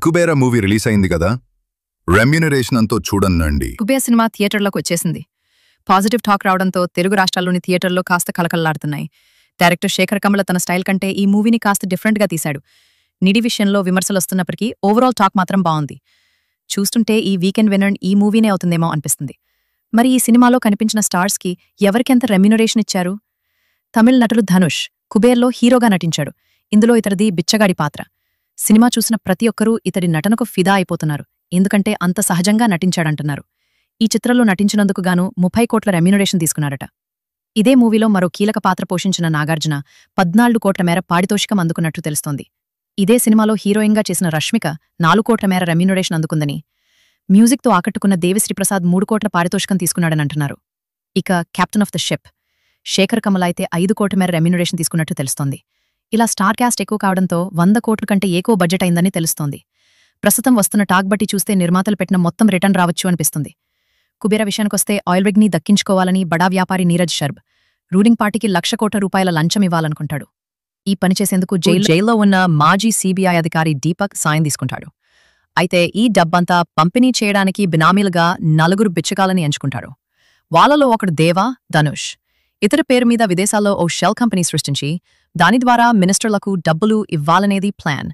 Kubera movie release అయింది కదా, remuneration అంతో చూడనండి. కుబేరా సినిమా థియేటర్లోకి వచ్చేసింది. పాజిటివ్ టాక్ రావడంతో తెలుగు రాష్ట్రాల్లోని థియేటర్లో కాస్త కలకల్లాడుతున్నాయి. డైరెక్టర్ శేఖర్ కమల తన స్టైల్ కంటే ఈ మూవీని కాస్త డిఫరెంట్గా తీశాడు. నిడి విషయంలో విమర్శలు వస్తున్నప్పటికీ ఓవరాల్ టాక్ మాత్రం బాగుంది. చూస్తుంటే ఈ వీకెండ్ విన్నర్ ఈ మూవీనే అవుతుందేమో అనిపిస్తుంది. మరి ఈ సినిమాలో కనిపించిన స్టార్స్కి ఎవరికెంత రెమ్యూనరేషన్ ఇచ్చారు? తమిళ నటుడు ధనుష్ కుబేర్లో హీరోగా నటించాడు. ఇందులో ఇతడిది బిచ్చగాడి పాత్ర. సినిమా చూసిన ప్రతి ఒక్కరూ ఇతడి నటనకు ఫిదా అయిపోతున్నారు. ఎందుకంటే అంత సహజంగా నటించాడంటున్నారు. ఈ చిత్రంలో నటించినందుకు గాను 30 కోట్ల రెమ్యూనరేషన్ తీసుకున్నాడట. ఇదే మూవీలో మరో కీలక పాత్ర పోషించిన నాగార్జున 14 కోట్ల మేర పారితోషికం అందుకున్నట్టు తెలుస్తోంది. ఇదే సినిమాలో హీరోయిన్గా చేసిన రష్మిక 4 కోట్ల మేర రెమ్యూనరేషన్ అందుకుందని, మ్యూజిక్తో ఆకట్టుకున్న దేవిశ్రీ ప్రసాద్ 3 కోట్ల పారితోషికం తీసుకున్నాడనంటున్నారు. ఇక captain of the ship Shekhar Kammula అయితే 5 కోట్ల మేర రెమ్యూనరేషన్ తీసుకున్నట్టు తెలుస్తోంది. ఇలా స్టార్ క్యాస్ట్ ఎక్కువ కావడంతో 100 కోట్ల కంటే ఎక్కువ బడ్జెట్ అయిందని తెలుస్తోంది. ప్రస్తుతం వస్తున్న టాక్ బట్టి చూస్తే నిర్మాతలు పెట్టిన మొత్తం రిటర్న్ రావచ్చు అనిపిస్తుంది. కుబేరా విషయానికొస్తే ఆయిల్ రిగ్ని దక్కించుకోవాలని బడా వ్యాపారి నీరజ్ శర్బ్ రూలింగ్ పార్టీకి 1,00,000 కోట్ల రూపాయల లంచం ఇవ్వాలనుకుంటాడు. ఈ పనిచేసేందుకు జైల్లో ఉన్న మాజీ సీబీఐ అధికారి దీపక్ సాయం తీసుకుంటాడు. అయితే ఈ డబ్బంతా పంపిణీ చేయడానికి బినామీలుగా 4 బిచ్చగాలని ఎంచుకుంటాడు. వాళ్లలో ఒకడు దేవా, ధనుష్. ఇతర పేరు మీద విదేశాల్లో ఓ షెల్ కంపెనీ సృష్టించి దాని ద్వారా మినిస్టర్లకు డబ్బులు ఇవ్వాలనేది ప్లాన్.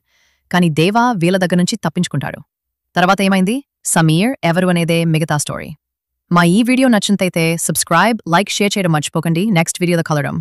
కాని దేవా వీళ్ళ దగ్గర నుంచి తప్పించుకుంటాడు. తర్వాత ఏమైంది? సమీర్ ఎవరు అనేదే మిగతా స్టోరీ. మా ఈ వీడియో నచ్చినట్లయితే సబ్స్క్రైబ్, లైక్, షేర్ చేయడం మర్చిపోకండి. నెక్స్ట్ వీడియోలో కలవడం.